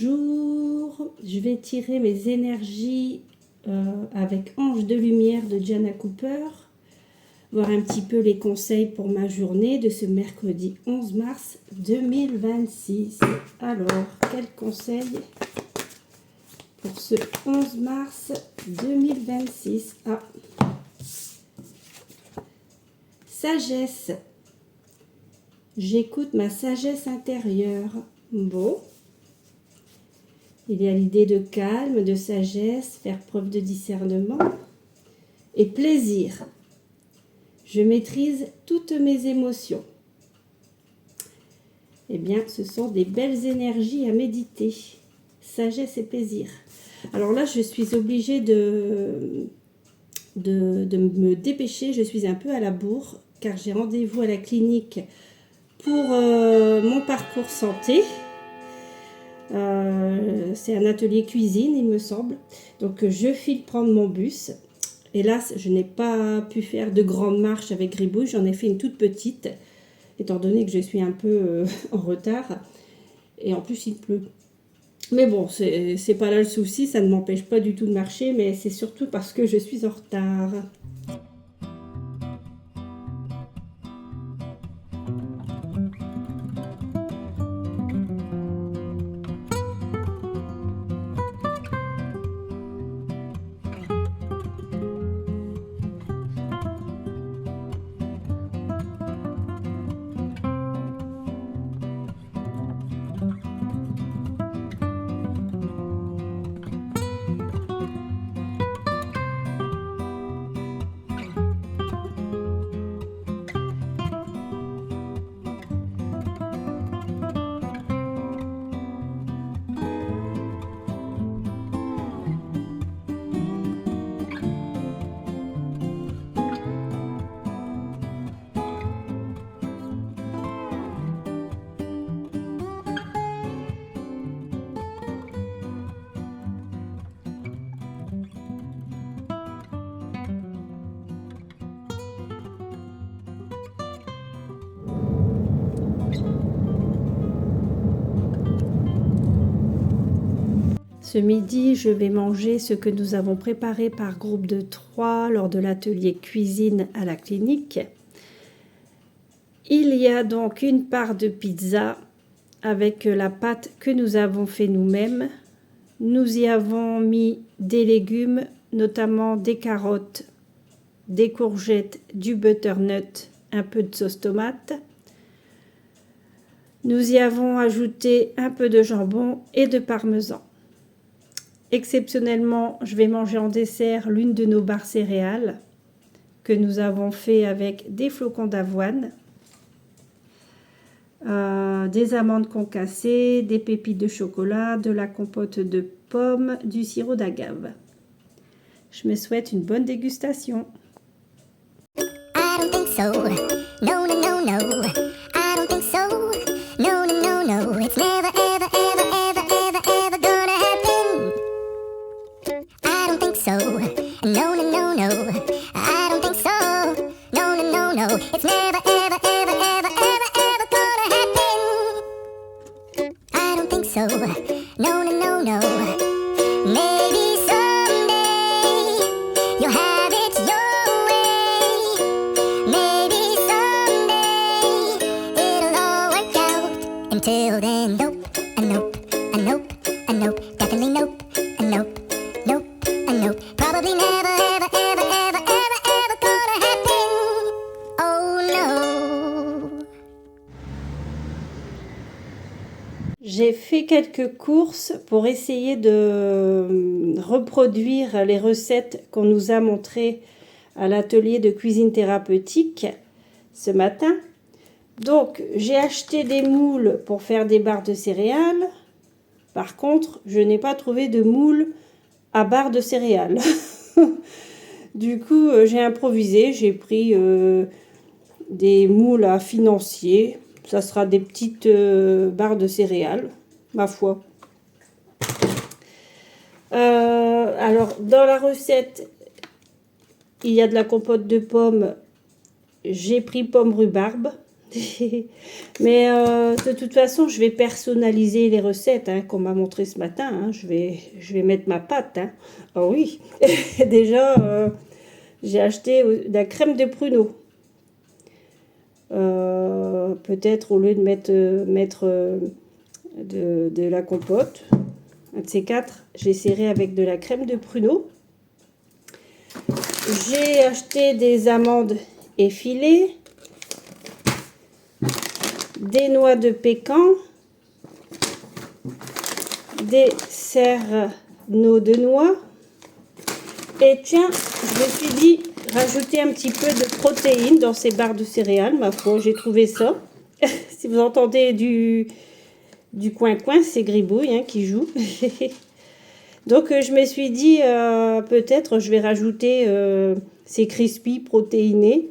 Bonjour, je vais tirer mes énergies avec Ange de Lumière de Jana Cooper, voir un petit peu les conseils pour ma journée de ce mercredi 11 mars 2026. Alors, quels conseils pour ce 11 mars 2026? Sagesse. J'écoute ma sagesse intérieure. Bon. Il y a l'idée de calme, de sagesse, faire preuve de discernement. Et plaisir. Je maîtrise toutes mes émotions. Eh bien, ce sont des belles énergies à méditer. Sagesse et plaisir. Alors là, je suis obligée de me dépêcher. Je suis un peu à la bourre car j'ai rendez-vous à la clinique pour mon parcours santé. C'est un atelier cuisine, il me semble. Donc, je file prendre mon bus. Hélas, je n'ai pas pu faire de grandes marches avec Gribouille. J'en ai fait une toute petite, étant donné que je suis un peu en retard. Et en plus, il pleut. Mais bon, c'est pas là le souci. Ça ne m'empêche pas du tout de marcher. Mais c'est surtout parce que je suis en retard. Ce midi, je vais manger ce que nous avons préparé par groupe de 3 lors de l'atelier cuisine à la clinique. Il y a donc une part de pizza avec la pâte que nous avons fait nous-mêmes. Nous y avons mis des légumes, notamment des carottes, des courgettes, du butternut, un peu de sauce tomate. Nous y avons ajouté un peu de jambon et de parmesan. Exceptionnellement, je vais manger en dessert l'une de nos barres céréales que nous avons fait avec des flocons d'avoine, des amandes concassées, des pépites de chocolat, de la compote de pommes, du sirop d'agave. Je me souhaite une bonne dégustation. I don't think so. No, no, no, no. I don't think so. No, no, no, no. It's never, ever, ever, ever, ever, ever gonna happen. I don't think so. No, no, no, no. I don't think so. No, no, no, no. It's never, ever, ever, ever, ever, ever gonna happen. I don't think so. No, no, no, no. Maybe someday you'll have it your way. Maybe someday it'll all work out. Until then, nope, a nope, a nope, a nope, definitely nope, a nope, nope, a nope. Probably never, ever, ever, ever, ever, ever gonna happen. Oh no. J'ai fait quelques courses pour essayer de reproduire les recettes qu'on nous a montrées à l'atelier de cuisine thérapeutique ce matin. Donc, j'ai acheté des moules pour faire des barres de céréales. Par contre, je n'ai pas trouvé de moule à barres de céréales. Du coup, j'ai improvisé. J'ai pris des moules à financier. Ça sera des petites barres de céréales, ma foi. Alors, dans la recette, il y a de la compote de pommes. J'ai pris pomme rhubarbe. Mais de toute façon, je vais personnaliser les recettes qu'on m'a montré ce matin. Je vais mettre ma pâte. Ah oui, déjà, j'ai acheté de la crème de pruneau. Peut-être au lieu de mettre de la compote, un de ces quatre, j'essaierai avec de la crème de pruneau. J'ai acheté des amandes effilées, des noix de pécan, des cerneaux de noix. Et tiens, je me suis dit rajouter un petit peu de protéines dans ces barres de céréales. Ma foi, j'ai trouvé ça. Si vous entendez du coin-coin, c'est Gribouille qui joue. Donc, je me suis dit, peut-être, je vais rajouter ces crispies protéinés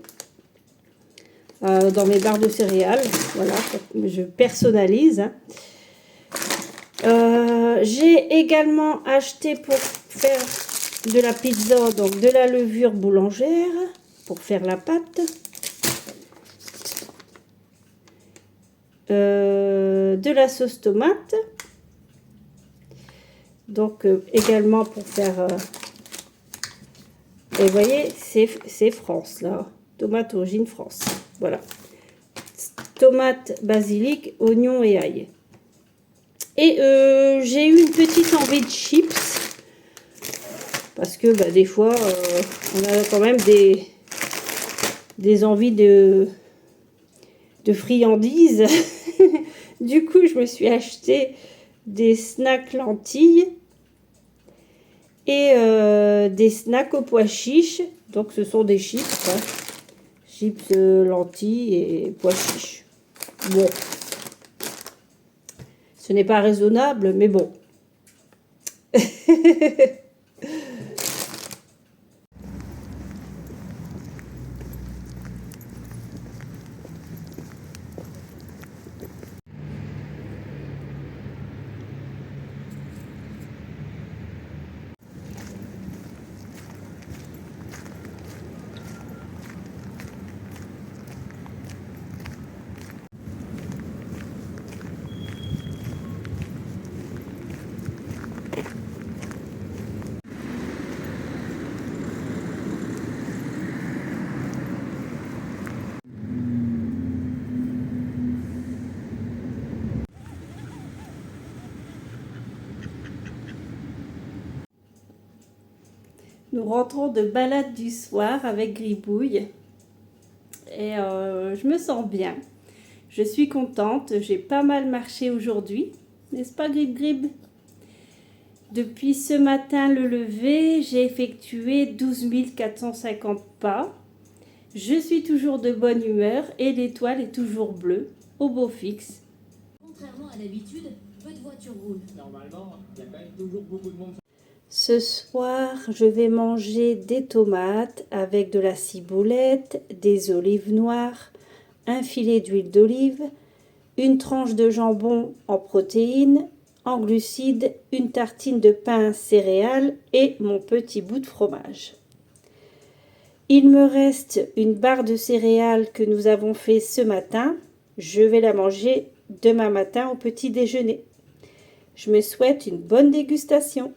dans mes barres de céréales. Voilà, je personnalise. J'ai également acheté pour faire de la pizza, donc de la levure boulangère pour faire la pâte. De la sauce tomate. Donc, également pour faire... et vous voyez, c'est France, là. Tomate origine France. Voilà. Tomate, basilic, oignon et ail. Et j'ai eu une petite envie de chips. Parce que des fois, on a quand même des envies de friandises. Du coup, je me suis acheté des snacks lentilles et des snacks aux pois chiches. Donc, ce sont des chips. Chips, lentilles et pois chiches. Bon. Ce n'est pas raisonnable, mais bon. Nous rentrons de balade du soir avec Gribouille et je me sens bien. Je suis contente, j'ai pas mal marché aujourd'hui, n'est-ce pas Grib? Depuis ce matin le lever, j'ai effectué 12 450 pas. Je suis toujours de bonne humeur et l'étoile est toujours bleue, au beau fixe. Contrairement à l'habitude, peu de voitures roulent. Normalement, il y a quand même toujours beaucoup de monde. Ce soir, je vais manger des tomates avec de la ciboulette, des olives noires, un filet d'huile d'olive, une tranche de jambon en protéines, en glucides, une tartine de pain céréales et mon petit bout de fromage. Il me reste une barre de céréales que nous avons fait ce matin. Je vais la manger demain matin au petit déjeuner. Je me souhaite une bonne dégustation.